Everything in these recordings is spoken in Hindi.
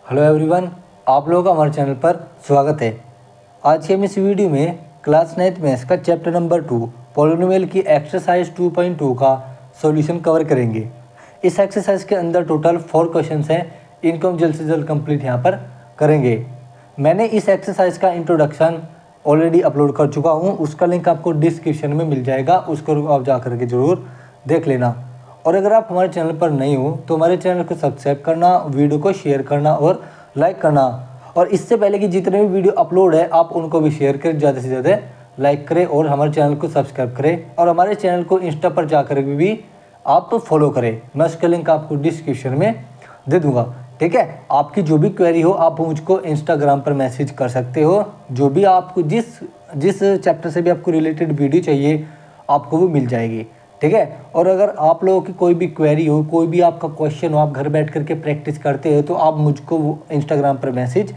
हेलो एवरीवन, आप लोगों का हमारे चैनल पर स्वागत है। आज के हम इस वीडियो में क्लास 9th मैथ्स का चैप्टर नंबर 2 पॉलिनोमियल की एक्सरसाइज 2.2 का सॉल्यूशन कवर करेंगे। इस एक्सरसाइज के अंदर टोटल 4 क्वेश्चंस हैं। इनको हम जल्द से जल्द कंप्लीट यहाँ पर करेंगे। मैंने इस एक्सरसाइज का इंट्रोडक्शन ऑलरेडी अपलोड कर चुका हूँ, उसका लिंक आपको डिस्क्रिप्शन में मिल जाएगा, उसको आप जा करके ज़रूर देख लेना। और अगर आप हमारे चैनल पर नए हो तो हमारे चैनल को सब्सक्राइब करना, वीडियो को शेयर करना और लाइक करना। और इससे पहले कि जितने भी वीडियो अपलोड है आप उनको भी शेयर करें, ज़्यादा से ज़्यादा लाइक करें और हमारे चैनल को सब्सक्राइब करें। और हमारे चैनल को इंस्टा पर जाकर भी आप फॉलो करें। मैं उसका लिंक आपको डिस्क्रिप्शन में दे दूँगा, ठीक है। आपकी जो भी क्वेरी हो आप मुझको इंस्टाग्राम पर मैसेज कर सकते हो। जो भी आपको जिस चैप्टर से भी आपको रिलेटेड वीडियो चाहिए आपको वो मिल जाएगी, ठीक है। और अगर आप लोगों की कोई भी क्वेरी हो, कोई भी आपका क्वेश्चन हो, आप घर बैठ करके प्रैक्टिस करते हो तो आप मुझको वो इंस्टाग्राम पर मैसेज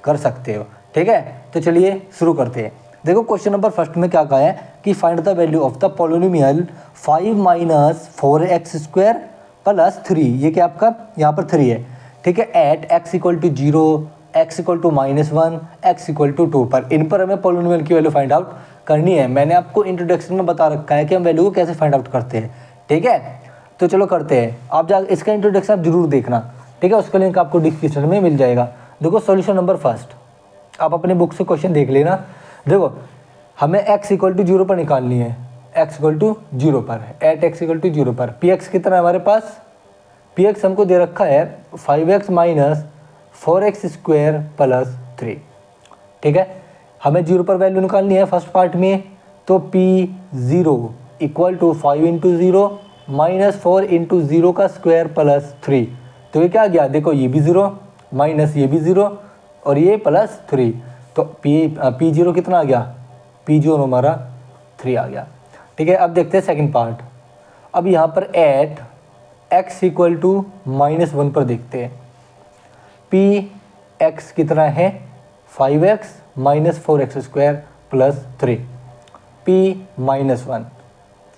कर सकते हो, ठीक है। तो चलिए शुरू करते हैं। देखो क्वेश्चन नंबर फर्स्ट में क्या कहा है कि find the value of the polynomial 5 - 4x² + 3। ये क्या आपका यहाँ पर 3 है, ठीक है। एट x = 0, x = -1, x = 2 पर। इन पर हमें पॉलिनोमियल की वैल्यू फाइंड आउट करनी है। मैंने आपको इंट्रोडक्शन में बता रखा है कि हम वैल्यू को कैसे फाइंड आउट करते हैं, ठीक है। तो चलो करते हैं। आप इसका इंट्रोडक्शन आप जरूर देखना, ठीक है। उसका लिंक आपको डिस्क्रिप्शन में मिल जाएगा। देखो सॉल्यूशन नंबर फर्स्ट, आप अपने बुक से क्वेश्चन देख लेना। देखो हमें x = 0 पर निकालनी है। x = 0 पर, एट x = 0 पर px कितना है हमारे पास, px हमको दे रखा है 5x - 4x² + 3, ठीक है। हमें 0 पर वैल्यू निकालनी है फर्स्ट पार्ट में। तो P0 = 5 × 0 - 4 × 0 का स्क्वायर + 3। तो ये क्या आ गया, देखो ये भी 0 माइनस ये भी 0 और ये +3। तो P0 कितना आ गया, P0 हमारा 3 आ गया, ठीक है। अब देखते हैं सेकंड पार्ट। अब यहाँ पर एट x = -1 पर देखते हैं। Px कितना है 5x - 4x² + 3। P -1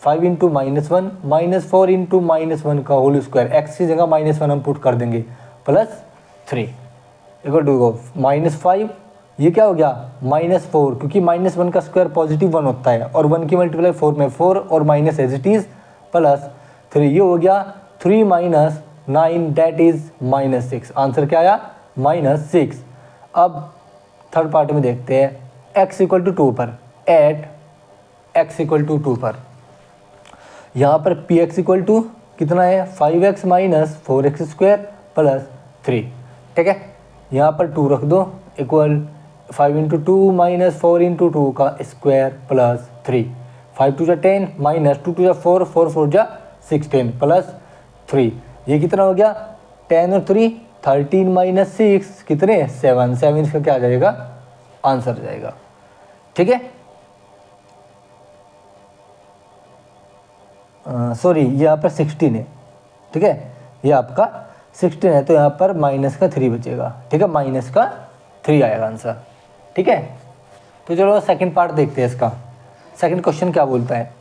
5 × -1 - 4 × -1 का होल स्क्वायर, x की जगह -1 हम पुट कर देंगे +3 = -5। ये क्या हो गया -4, क्योंकि -1 का स्क्वायर पॉजिटिव 1 होता है और 1 की मल्टीप्लाई 4 में 4 और माइनस एज इट इज़ +3। ये हो गया 3 - 9 दैट इज़ -6। आंसर क्या आया -6। अब थर्ड पार्ट में देखते हैं x = 2 पर। एट x = 2 पर यहाँ पर px = कितना है 5x - 4x² + 3, ठीक है। यहाँ पर 2 रख दो इक्वल 5 × 2 - 4 × 2 का स्क्वायर + 3। 5 × 2 = 10 - 2 × 4 4 4 = 16 + 3। ये कितना हो गया 10 और 3 13 - 6 कितने 7। 7 इसका क्या आ जाएगा आंसर जाएगा, ठीक है। सॉरी ये यहाँ पर 16 है, ठीक है। ये आपका 16 है तो यहाँ पर -3 बचेगा, ठीक है। -3 आएगा आंसर, ठीक है। तो चलो सेकंड पार्ट देखते हैं इसका। सेकंड क्वेश्चन क्या बोलता है।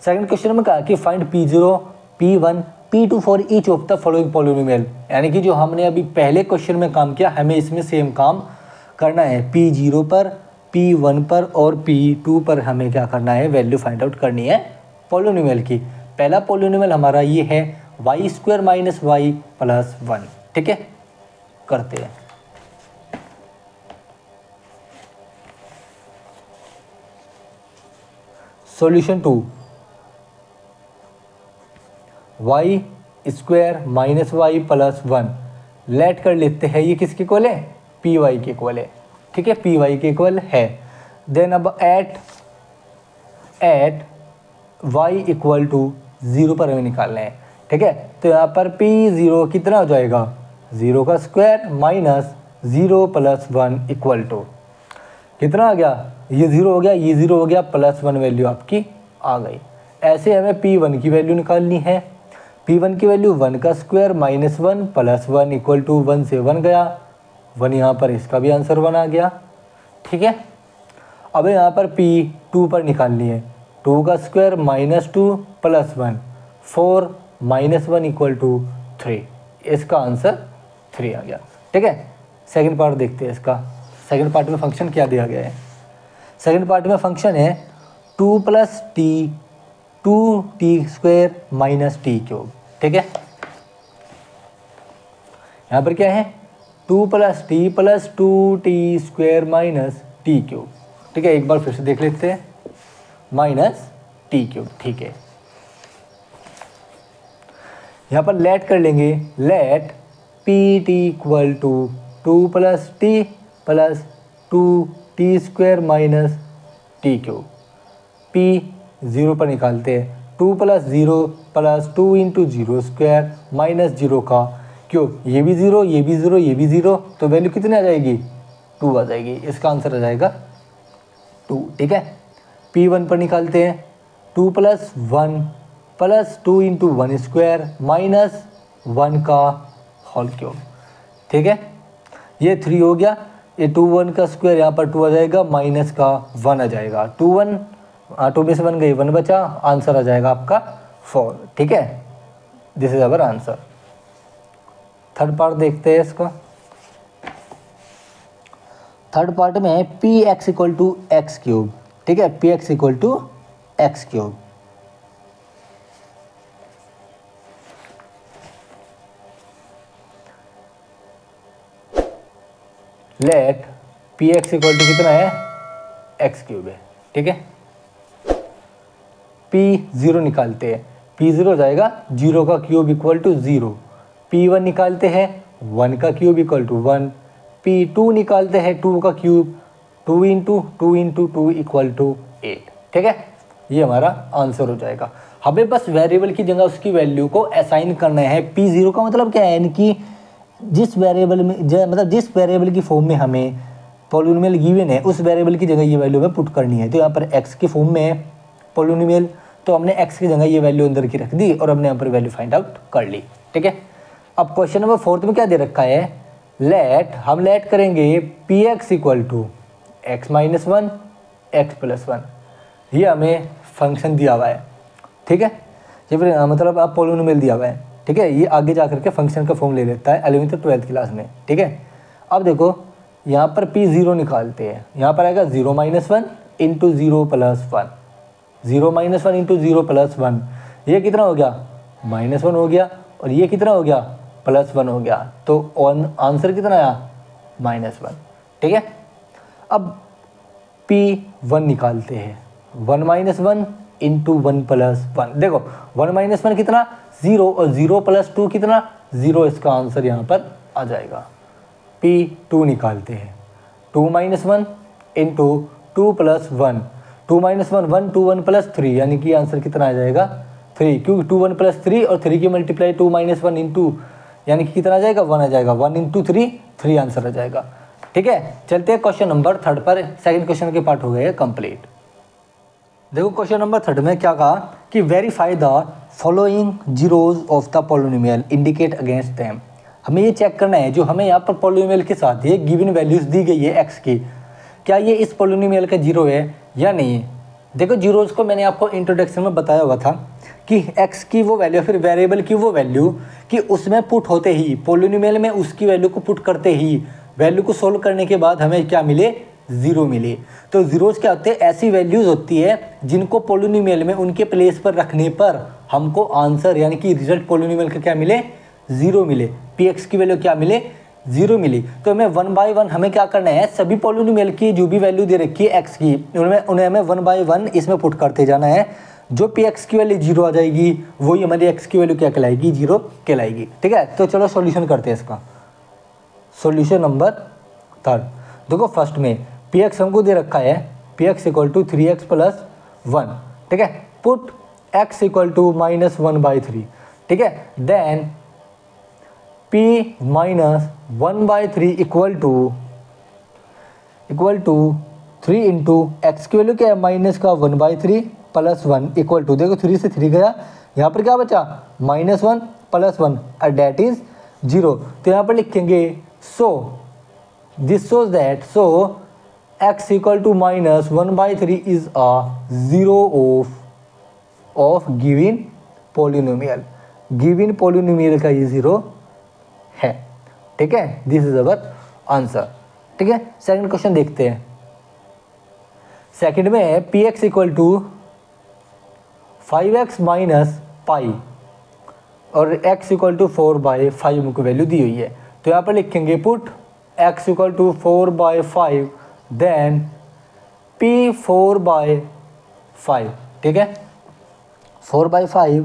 सेकंड क्वेश्चन में कहा कि find P0, P1, P2 for each of the following polynomial. यानी कि जो हमने अभी पहले क्वेश्चन में काम किया हमें इसमें सेम काम करना है। P0 पर, P1 पर और P2 पर हमें क्या करना है, वैल्यू फाइंड आउट करनी है पॉलिनोमियल की। पहला पॉलिनोमियल हमारा ये है y² - y + 1, ठीक है। करते हैं। सॉल्यूशन 2, y² - y + 1 लेट कर लेते हैं। ये किसके इक्वल है py के इक्वल है, ठीक है। py के इक्वल है। देन अब एट y = 0 पर हमें निकालना है, ठीक है। तो यहाँ पर P0 कितना हो जाएगा 0 का स्क्वायर माइनस 0 + 1 = कितना आ गया, ये 0 हो गया, ये 0 हो गया, +1 वैल्यू आपकी आ गई। ऐसे हमें P1 की वैल्यू निकालनी है। P1 की वैल्यू 1 का स्क्वायर -1 + 1 = 1 से 1 गया 1, यहाँ पर इसका भी आंसर 1 आ गया, ठीक है। अब यहाँ पर P2 पर निकालनी है। 2 का स्क्वायर -2 + 1 4 -1 = 3। इसका आंसर 3 आ गया, ठीक है। सेकंड पार्ट देखते हैं इसका। सेकंड पार्ट में फंक्शन क्या दिया गया है। सेकंड पार्ट में फंक्शन है 2 + t 2t² - t³। ठीक है, यहाँ पर क्या है 2 + t + 2t² - t³। ठीक है, एक बार फिर से देख लेते हैं, -t³। ठीक है, यहाँ पर लेट कर लेंगे, late pt = 2 + t + 2t² - t³। p 0 पर निकालते हैं, 2 + 0 + 2 × 0² - 0 का क्यूब। ये भी 0, ये भी 0, ये भी 0, तो वैल्यू कितनी आ जाएगी 2 आ जाएगी। इसका आंसर आ जाएगा 2। ठीक है, p1 पर निकालते हैं, 2 + 1 + 2 × 1² - 1 का होल क्यूब। ठीक है, ये 3 हो गया, ये 2 1 का स्क्वायर, यहाँ पर 2 आ जाएगा, माइनस का 1 आ जाएगा। 2 में से 1 गई, 1 बचा, आंसर आ जाएगा आपका 4। ठीक है, this is our answer. Third part देखते हैं इसको। थर्ड पार्ट में px = x³। ठीक है, px = x³। लेट px = कितना है x³ है। ठीक है, p0 निकालते हैं, p0 हो जाएगा 0 का क्यूब = 0। p1 निकालते हैं, 1 का क्यूब = 1। p2 निकालते हैं, 2 का क्यूब, 2 × 2 × 2 = 8। ठीक है, ये हमारा आंसर हो जाएगा। हमें बस वेरिएबल की जगह उसकी वैल्यू को असाइन करना है। p0 का मतलब क्या है, यानी कि जिस वेरिएबल में मतलब जिस वेरिएबल की फॉर्म में हमें पॉलिनोमियल गिवन है, उस वेरिएबल की जगह ये वैल्यू हमें पुट करनी है। तो यहाँ पर x की फॉर्म में है पॉलिनोमियल, तो हमने x की जगह ये वैल्यू अंदर की रख दी और हमने यहाँ पर वैल्यू फाइंड आउट कर ली। ठीक है, अब क्वेश्चन नंबर 4 में क्या दे रखा है, हम लेट करेंगे px = x - 1 x + 1। ये हमें फंक्शन दिया हुआ है। ठीक है, ये फिर मतलब आप पॉलिनोमियल दिया हुआ है। ठीक है, ये आगे जा करके फंक्शन का फॉर्म ले लेता है 11th और 12th क्लास में। ठीक है, अब देखो यहाँ पर p0 निकालते हैं, यहाँ पर आएगा 0 - 1 × 0 + 1, 0 - 1 × 0 + 1, ये कितना हो गया -1 हो गया, और ये कितना हो गया +1 हो गया। तो आंसर कितना आया -1। ठीक है, अब p1 निकालते हैं, 1 - 1 × 1 + 1। देखो 1 - 1 कितना 0, और 0 + 2 कितना 0, इसका आंसर यहाँ पर आ जाएगा। p2 निकालते हैं, 2 - 1 × 2 + 1, 2 - 1 1, 2 1 + 3, यानी कि आंसर कितना आ जाएगा 3, क्योंकि 2 1 + 3 और 3 की मल्टीप्लाई 2 - 1 × यानी कि कितना आ जाएगा 1 आ जाएगा, 1 × 3 3 आंसर आ जाएगा। ठीक है, चलते हैं क्वेश्चन नंबर 3 पर। सेकंड क्वेश्चन के पार्ट हो गए कंप्लीट। देखो क्वेश्चन नंबर 3 में क्या कहा कि verify the following zeros of the polynomial indicate against them. हमें ये चेक करना है, जो हमें यहाँ पर पॉलिनोमियल के साथ ये गिवन वैल्यूज दी गई है x की, क्या ये इस पॉलिनोमियल का जीरो है या नहीं। देखो जीरोज को मैंने आपको इंट्रोडक्शन में बताया हुआ था कि x की वो वैल्यू, फिर वेरिएबल की वो वैल्यू कि उसमें पुट होते ही पॉलिनोमियल में उसकी वैल्यू को पुट करते ही वैल्यू को सोल्व करने के बाद हमें क्या मिले, जीरो मिले। तो जीरोज क्या होते हैं, ऐसी वैल्यूज होती है जिनको पॉलिनोमियल में उनके प्लेस पर रखने पर हमको आंसर यानी कि रिजल्ट पॉलिनोमियल का क्या मिले, जीरो मिले। px की वैल्यू क्या मिले, जीरो मिली। तो हमें 1 बाय 1 हमें क्या करना है, सभी पॉलिनोमियल की जो भी वैल्यू दे रखी है x की, उन्हें हमें 1 बाय 1 इसमें पुट करते जाना है। जो px की वैल्यू जीरो आ जाएगी वही हमारी x की वैल्यू क्या कहलाएगी, जीरो कहलाएगी। ठीक है, तो चलो सॉल्यूशन करते हैं इसका। सॉल्यूशन नंबर 3, देखो फर्स्ट में px हमको दे रखा है, px = 3x + 1। ठीक है, पुट x = -1/3। ठीक है, देन p - 1/3 = 3 × x की वैल्यू क्या है, माइनस का 1/3 + 1 = देखो 3 से 3 गया, यहाँ पर क्या बचा -1 + 1 डेट इज 0। तो यहाँ पर लिखेंगे so this shows that x = -1/3 is a zero of given polynomial. Given polynomial का ये जीरो है। ठीक है, दिस इज अवर आंसर। ठीक है, सेकंड क्वेश्चन देखते हैं। सेकंड में है p x equal to 5x minus pi और x इक्वल टू 4/5 हमको वैल्यू दी हुई है। तो यहाँ पर लिखेंगे put x equal to 4/5 then p 4/5। ठीक है, 4/5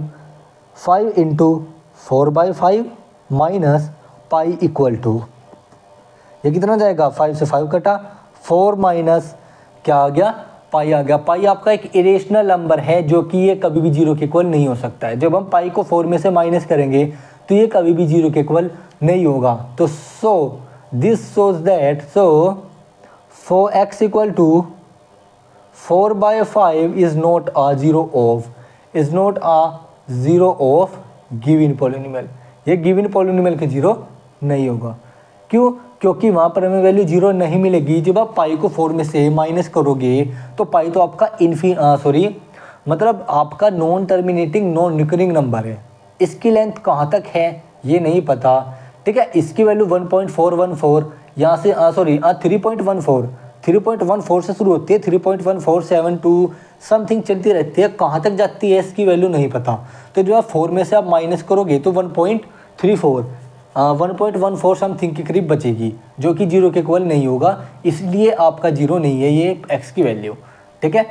5 into 4/5 minus pi equal to, ये कितना जाएगा, 5 से 5 कटा, 4 माइनस क्या आ गया, पाई आ गया। पाई आपका एक इरेशनल नंबर है जो कि ये कभी भी 0 के इक्वल नहीं हो सकता है। जब हम पाई को 4 में से माइनस करेंगे तो ये कभी भी 0 के इक्वल नहीं होगा। तो this shows that 4x equal to 4/5 is not a zero of given polynomial. ये गिवन पॉलिनोमियल के 0 नहीं होगा। क्यों? क्योंकि वहाँ पर हमें वैल्यू 0 नहीं मिलेगी। जब आप पाई को 4 में से माइनस करोगे तो पाई तो आपका मतलब आपका non terminating non recurring number है। इसकी लेंथ कहाँ तक है ये नहीं पता। ठीक है, इसकी वैल्यू 1.414 यहाँ से 3.14 से शुरू होती है, 3.1472 समथिंग चलती रहती है। कहाँ तक जाती है इसकी वैल्यू नहीं पता। तो जब आप 4 में से आप माइनस करोगे तो 1.14 समथिंग के करीब बचेगी, जो कि 0 के इक्वल नहीं होगा। इसलिए आपका 0 नहीं है ये x की वैल्यू। ठीक है,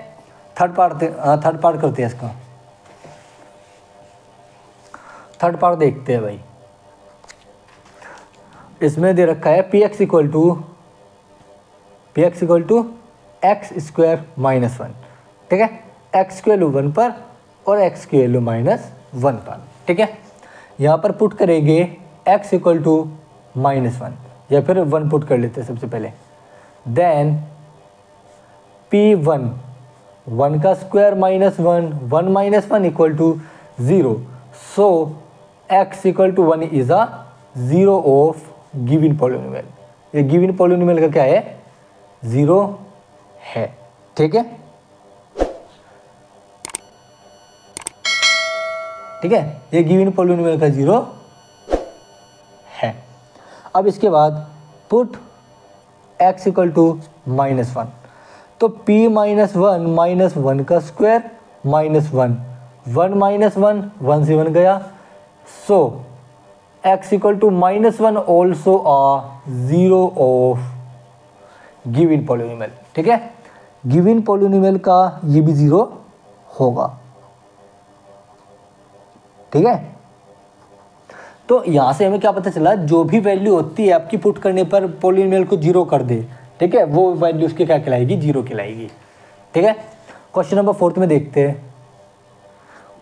थर्ड पार्ट करते हैं इसका। थर्ड पार्ट देखते हैं भाई। इसमें दे रखा है p x equal to x square minus 1। ठीक है, x की वैल्यू 1 पर और x की वैल्यू -1 पर। ठीक है, यहाँ पर पुट करेंगे x इक्वल टू -1 या फिर 1 पुट कर लेते हैं सबसे पहले। देन p1 1 का square -1 1 equal to 0। So x equal to 1 is a 0 of given polynomial. ये गिवन पॉलिनोमियल का क्या है, 0 है। ठीक है, ठीक है, ये गिवन पॉलिनोमियल का 0 है। अब इसके बाद पुट x इक्वल टू -1। तो p -1 -1 का स्क्वायर -1 1 से 1 गया। So x equal to -1 also a 0 of given polynomial. ठीक है, गिवन पॉलिनोमियल का ये भी 0 होगा। ठीक है, तो यहाँ से हमें क्या पता चला, जो भी वैल्यू होती है आपकी पुट करने पर पॉलिनोमियल को 0 कर दे, ठीक है, वो वैल्यू उसकी क्या कहलाएगी, 0 कहलाएगी। ठीक है, क्वेश्चन नंबर 4 में देखते हैं।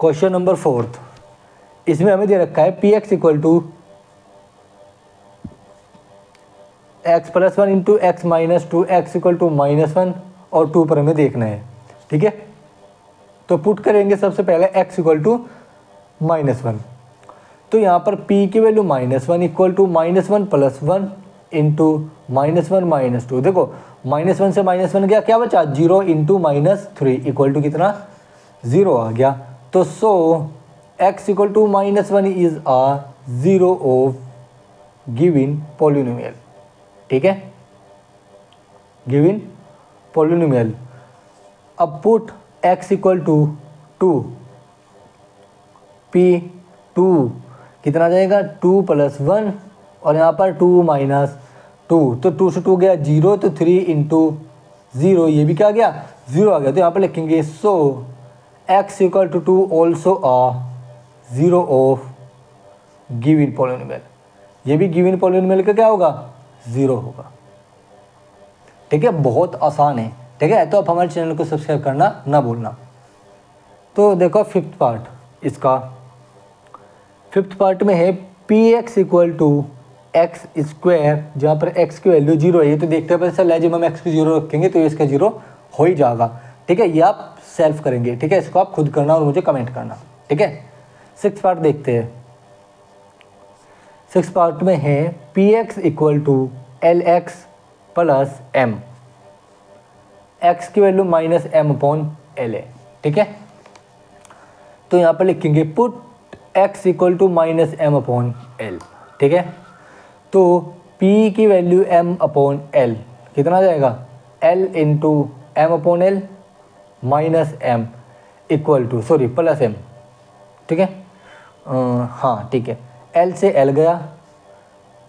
क्वेश्चन नंबर 4, इसमें हमें दे रखा है p x equal to x + 1 into x -2 x equal to -1 और 2 पर हमें देखना है। ठीक है, तो पुट करेंगे सबसे पहले x इक्वल टू -1। तो यहाँ पर p की वैल्यू -1 इक्वल टू -1 + 1 इंटू -1 -2। देखो -1 से -1 गया, क्या बचा, 0 इंटू -3 इक्वल टू कितना, 0 आ गया। तो x equal to -1 is a 0 of given polynomial. ठीक है, गिवन पॉलिनोमियल। अब put x equal to 2, p2 कितना आ जाएगा, 2 + 1 और यहाँ पर 2 - 2, तो 2 से 2 गया 0, तो 3 इंटू 0, ये भी क्या गया, 0 आ गया। तो यहाँ पर लिखेंगे x equal to 2 also a 0 of given polynomial. ये भी गिवन पॉलिनोमियल का क्या होगा, 0 होगा। ठीक है, बहुत आसान है। ठीक है, तो आप हमारे चैनल को सब्सक्राइब करना ना भूलना। तो देखो फिफ्थ पार्ट, इसका फिफ्थ पार्ट में है p x equal to x square, जहाँ पर x की वैल्यू 0 है। ये तो देखते हैं पता चल रहा है, जब हम x को 0 रखेंगे तो इसका 0 हो ही जाएगा। ठीक है, ये आप सेल्फ करेंगे। ठीक है, इसको आप खुद करना और मुझे कमेंट करना। ठीक है, सिक्स्थ पार्ट देखते हैं। सिक्स्थ पार्ट में है p x equal to l x plus m, x की वैल्यू -m/l है। ठीक है, तो यहाँ पर लिखेंगे put x equal to -m/l। ठीक है, तो p की वैल्यू m अपॉन l कितना आ जाएगा, l into m upon l minus m equal to plus m, ठीक है। हाँ ठीक है, l से l गया,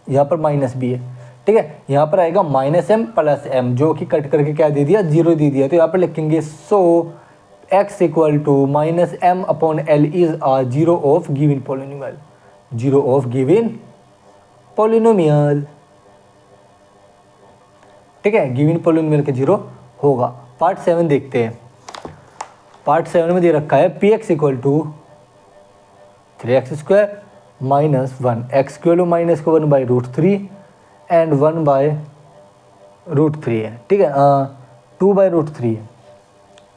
यहाँ पर माइनस भी है, ठीक है। यहाँ पर आएगा माइनस एम प्लस एम, जो कि कट करके क्या दे दिया, 0 दे दिया। तो यहाँ पर लिखेंगे so x equal to minus m upon l is a zero of given polynomial, zero of given polynomial, ठीक है। गिवन पॉलिनोमियल के 0 होगा। पार्ट 7 देखते हैं। पार्ट 7 में दे रखा है p x equal to 3x² minus 1, x की वैल्यू माइनस को 1/√3 एंड 1/√3 है, ठीक है, 2/√3 है,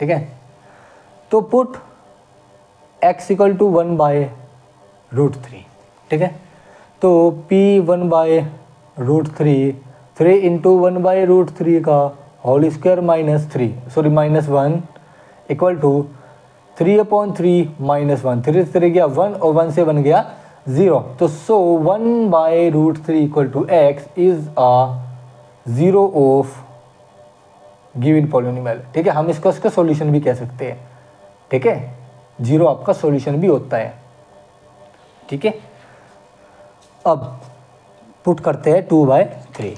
ठीक है। तो पुट x इक्वल टू 1/√3, ठीक है। तो p 1/√3, 3 इंटू 1/√3 का whole square minus 1 equal to 3/3 minus 1, 3 से 3 गया 1 और 1 से 1 गया 0। तो so 1/√3 equal to x is a zero of given polynomial, ठीक है। हम इसका सॉल्यूशन भी कह सकते हैं, ठीक है। 0 आपका सॉल्यूशन भी होता है, ठीक है। अब पुट करते हैं 2/3,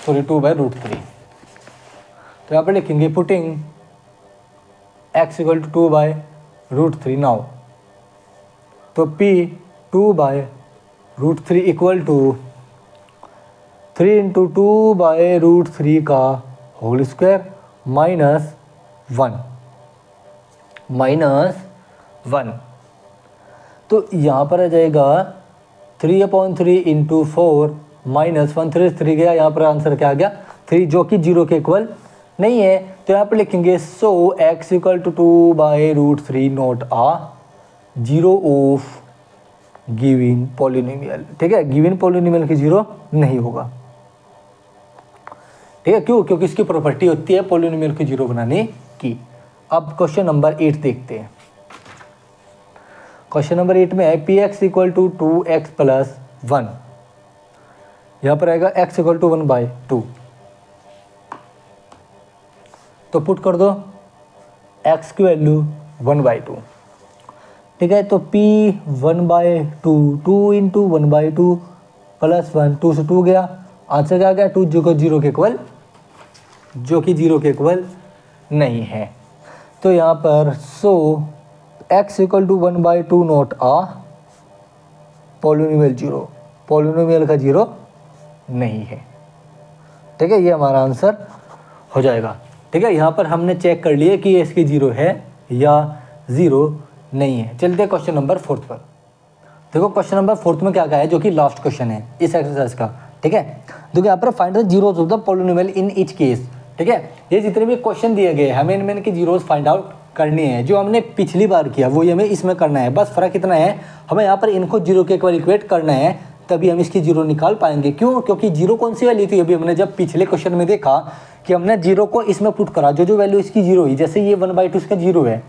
2/√3। तो यहाँ पर लिखेंगे putting x equal to 2/√3 now. तो p 2/√3 इक्वल टू 3 इंटू 2/√3 का होल स्क्वायर माइनस 1। तो यहाँ पर आ जाएगा 3/3 इंटू 4 माइनस 1, 3 से 3 गया, यहाँ पर आंसर क्या आ गया 3, जो कि 0 के इक्वल नहीं है। तो यहाँ पर लिखेंगे so x equal to 2/√3 not a zero of given polynomial, ठीक है। गिवन पॉलिनोमियल की 0 नहीं होगा, ठीक है। क्यों? क्योंकि इसकी प्रॉपर्टी होती है पॉलिनोमियल की 0 बनाने की। अब क्वेश्चन नंबर 8 देखते हैं। क्वेश्चन नंबर 8 में है p x equal to 2x plus 1, यहाँ पर आएगा x इक्वल टू 1/2। तो पुट कर दो x की वैल्यू 1/2, ठीक है। तो p 1/2, 2 इंटू 1/2 प्लस 1, 2 से 2 गया, आंसर क्या आ गया 2, जो कि 0 के इक्वल नहीं है। तो यहाँ पर so x equal to 1/2 not a polynomial 0, polynomial का 0 नहीं है, ठीक है। ये हमारा आंसर हो जाएगा, ठीक है। यहाँ पर हमने चेक कर लिया कि ये इसकी 0 है या 0 नहीं है। चलते हैं क्वेश्चन नंबर 4 पर। देखो क्वेश्चन नंबर 4 में क्या कहा है, जो कि लास्ट क्वेश्चन है इस एक्सरसाइज का, ठीक है। देखो यहाँ पर find the zeros of the polynomial in each case, ठीक है। ये जितने भी क्वेश्चन दिए गए हमें इनमें इनके जीरोस फाइंड आउट करनी है। जो हमने पिछली बार किया वो हमें इसमें करना है, बस फ़र्क इतना है हमें यहाँ पर इनको 0 के इक्वल इक्वेट करना है, तभी हम इसकी 0 निकाल पाएंगे। क्यों? क्योंकि 0 कौन सी वैल्यू थी, अभी हमने जब पिछले क्वेश्चन में देखा कि हमने 0 को इसमें पुट करा, जो वैल्यू इसकी 0 हुई, जैसे ये 1/2 इसका 0 है,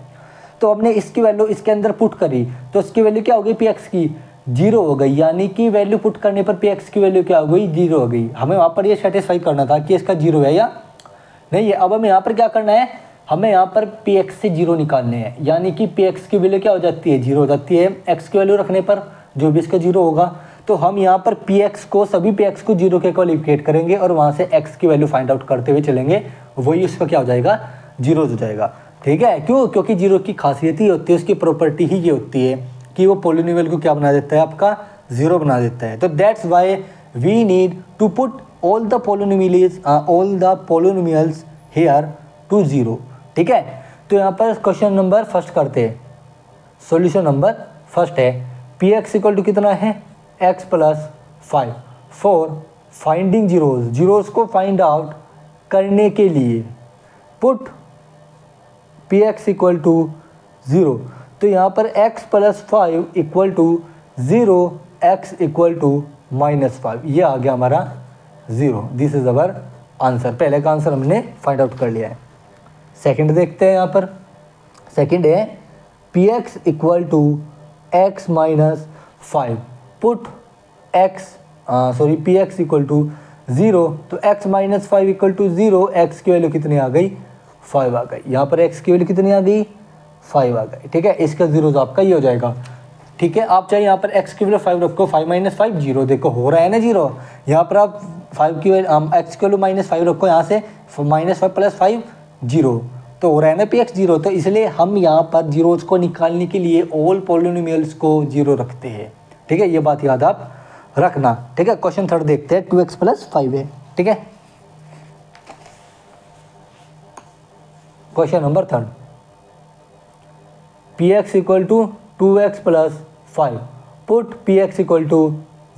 तो हमने इसकी वैल्यू इसके अंदर पुट करी, तो इसकी वैल्यू क्या हो गई, पी एक्स की 0 हो गई। यानी कि वैल्यू पुट करने पर पी एक्स की वैल्यू क्या हो गई, 0 हो गई। हमें वहाँ पर ये सेटिस्फाई करना था कि इसका 0 है या नहीं है। अब हमें यहाँ पर क्या करना है, हमें यहाँ पर पी एक्स से 0 निकालने हैं, यानी कि पी एक्स की वैल्यू क्या हो जाती है, 0 हो जाती है एक्स की वैल्यू रखने पर, जो भी इसका 0 होगा। तो हम यहाँ पर पी एक्स को, सभी पी एक्स को 0 के इक्वल इक्वेट करेंगे और वहाँ से एक्स की वैल्यू फाइंड आउट करते हुए चलेंगे, वही उसका क्या हो जाएगा, 0 हो जाएगा, ठीक है। क्यों? क्योंकि 0 की खासियत ही होती है, उसकी प्रॉपर्टी ही ये होती है कि वो पॉलिनोमियल को क्या बना देता है, आपका 0 बना देता है। तो that's why we need to put all the polynomials here to 0, ठीक है। तो यहाँ पर क्वेश्चन नंबर फर्स्ट करते हैं। सॉल्यूशन नंबर फर्स्ट है पी एक्स इक्वल टू कितना है, x plus 5 for finding zeros को फाइंड आउट करने के लिए put p x equal to 0। तो यहाँ पर x plus 5 equal to 0, x equal to -5, ये आ गया हमारा 0। This is our answer. पहले का आंसर हमने फाइंड आउट कर लिया है। सेकंड देखते हैं। यहाँ पर सेकंड है p x equal to x -5 put x sorry p x equal to 0, तो x minus 5 equal to 0, x की वैल्यू कितनी आ गई 5 आ गई। यहाँ पर x की वैल्यू कितनी आ गई 5 आ गई। ठीक है, इसका जीरो आपका ये हो जाएगा। ठीक है, आप चाहे यहाँ पर x की वैल्यू 5 रखो, 5 माइनस 5 0, देखो हो रहा है ना जीरो। यहाँ पर आप 5 की वैल्यू x की वैल्यू माइनस 5 रखो, यहाँ से माइनस 5 प्लस 5 0, तो हो रहा है ना पी एक्स 0। तो इसलिए हम यहाँ पर जीरोज को निकालने के लिए ऑल पॉलिनोमियल्स को 0 रखते हैं। ठीक है, ये बात याद आप रखना। ठीक है, क्वेश्चन थर्ड देखते हैं, 2x प्लस 5 है। ठीक है, question number third, p x equal to 2x plus 5, put p x equal to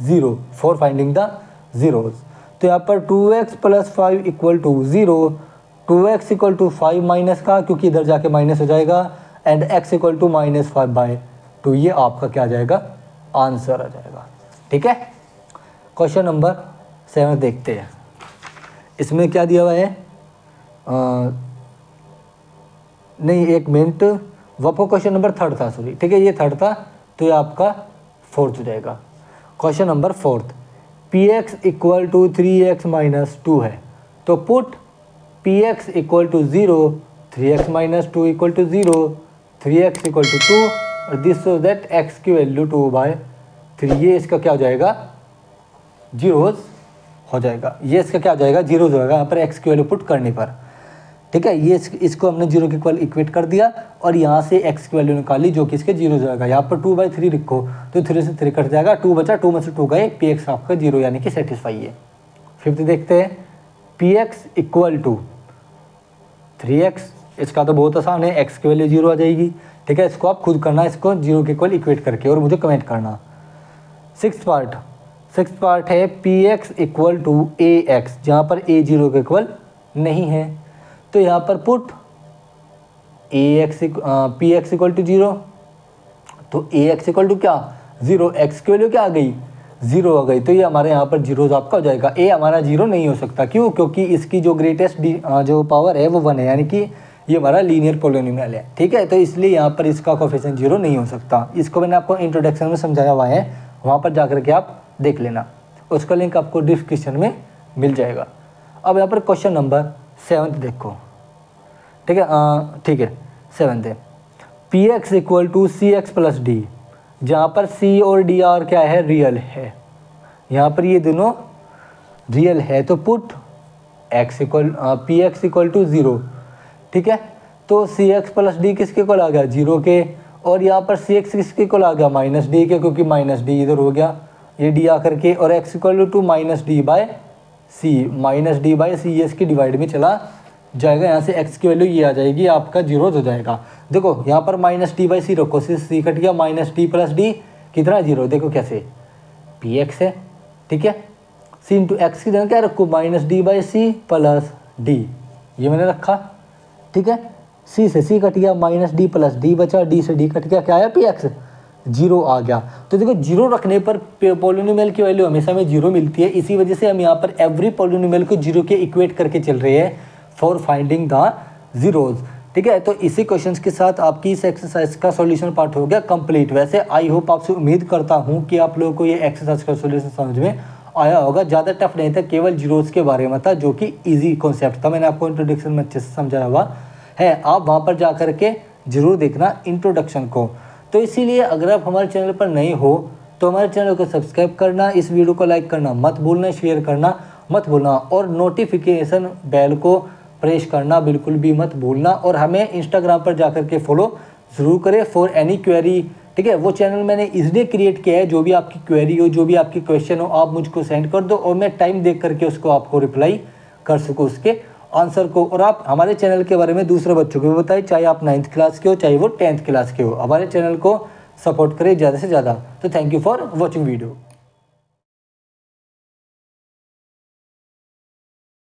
0 for finding the zeros. तो यहाँ पर 2x plus 5 equal to 0, 2x equal to 5 minus का, क्योंकि इधर जाके माइनस हो जाएगा, and x equal to minus 5/2, ये आपका क्या आ जाएगा आंसर आ जाएगा। ठीक है, क्वेश्चन नंबर 7 देखते हैं। इसमें क्या दिया हुआ है, नहीं एक मिनट, वो क्वेश्चन नंबर थर्ड था, सॉरी। ठीक है, ये थर्ड था, तो ये आपका फोर्थ हो जाएगा। Question number fourth, p x equal to 3x minus 2 है, तो put p x equal to 0, 3x minus 2 equal to 0, 3x equal to 2, और दिस सो दैट x की वैल्यू 2/3, ये इसका क्या हो जाएगा जीरोज हो जाएगा। ये इसका क्या हो जाएगा जीरोज हो जाएगा यहाँ पर x की वैल्यू पुट करने पर। ठीक है, ये इसको हमने 0 के इक्वल इक्वेट कर दिया और यहाँ से x की वैल्यू निकाली जो कि इसके 0 हो जाएगा। यहाँ पर 2/3 लिखो तो 3 से 3 कट जाएगा, 2 बचा, 2 में से 2 गए, पी एक्स आपका 0 यानी कि सेटिस्फाई है। फिफ्थ देखते हैं, P x equal to 3x, इसका तो बहुत आसान है, x की वैल्यू 0 आ जाएगी। ठीक है, इसको आप खुद करना, इसको 0 के इक्वल इक्वेट करके, और मुझे कमेंट करना। सिक्स्थ पार्ट है p x equal to a x, जहाँ पर a 0 के इक्वल नहीं है, तो यहाँ पर put p x equal to 0, तो ए एक्स इक्वल टू क्या 0, x की वैल्यू क्या आ गई 0 आ गई, तो ये हमारे यहाँ पर जीरोज आपका हो जाएगा। ए हमारा 0 नहीं हो सकता, क्यों, क्योंकि इसकी जो ग्रेटेस्ट जो पावर है वो 1 है, यानी कि ये हमारा लीनियर पॉलिनोमियल है। ठीक है, तो इसलिए यहाँ पर इसका कोएफिशिएंट 0 नहीं हो सकता। इसको मैंने आपको इंट्रोडक्शन में समझाया हुआ है, वहाँ पर जाकर के आप देख लेना, उसका लिंक आपको डिस्क्रिप्शन में मिल जाएगा। अब यहाँ पर क्वेश्चन नंबर 7 देखो। ठीक है, 7 है, p x equal to c x plus d, जहाँ पर c और d आर क्या है रियल है, यहाँ पर ये दोनों रियल है, तो put p x equal to 0। ठीक है, तो सी एक्स प्लस डी किसके इक्वल आ गया 0 के, और यहाँ पर सी एक्स किसके इक्वल आ गया माइनस डी के, क्योंकि माइनस डी इधर हो गया, ये डी आकर के, और x equal to minus D by C, ये इसकी डिवाइड में चला जाएगा, यहाँ से x की वैल्यू ये आ जाएगी, आपका 0 हो जाएगा। देखो यहाँ पर माइनस डी बाई सी रखो, सी कट गया, माइनस डी प्लस डी कितना 0, देखो कैसे पी एक्स है। ठीक है, सी इंटू एक्स की जगह क्या रखो minus D by c plus d, ये मैंने रखा। ठीक है, सी से सी कट गया, माइनस डी प्लस डी बचा, डी से डी कट गया, क्या आया पी एक्स 0 आ गया। तो देखो 0 रखने पर पॉलिनोमियल की वैल्यू हमेशा हमें 0 मिलती है, इसी वजह से हम यहाँ पर एवरी पॉलिनोमियल को 0 के इक्वेट करके चल रहे हैं फॉर फाइंडिंग द जीरोज। ठीक है, तो इसी क्वेश्चंस के साथ आपकी इस एक्सरसाइज का सॉल्यूशन पार्ट हो गया कंप्लीट। वैसे आई होप आपसे उम्मीद करता हूँ कि आप लोगों को ये एक्सरसाइज का सॉल्यूशन समझ में आया होगा। ज़्यादा टफ नहीं था, केवल जीरोज के बारे में था, जो कि ईजी कॉन्सेप्ट था, मैंने आपको इंट्रोडक्शन में अच्छे से समझाया हुआ है, आप वहाँ पर जा करके जरूर देखना इंट्रोडक्शन को। तो इसीलिए अगर आप हमारे चैनल पर नए हो तो हमारे चैनल को सब्सक्राइब करना, इस वीडियो को लाइक करना मत भूलना, शेयर करना मत भूलना, और नोटिफिकेशन बेल को प्रेस करना बिल्कुल भी मत भूलना, और हमें इंस्टाग्राम पर जाकर के फॉलो ज़रूर करें फॉर एनी क्वेरी। ठीक है, वो चैनल मैंने इसलिए क्रिएट किया है, जो भी आपकी क्वेरी हो, जो भी आपकी क्वेश्चन हो, आप मुझको सेंड कर दो और मैं टाइम देख करके उसको आपको रिप्लाई कर सकूँ, उसके आंसर को। और आप हमारे चैनल के बारे में दूसरे बच्चों को भी बताएं, चाहे आप 9th क्लास के हो, चाहे वो 10th क्लास के हो, हमारे चैनल को सपोर्ट करें ज़्यादा से ज़्यादा। तो thank you for watching video.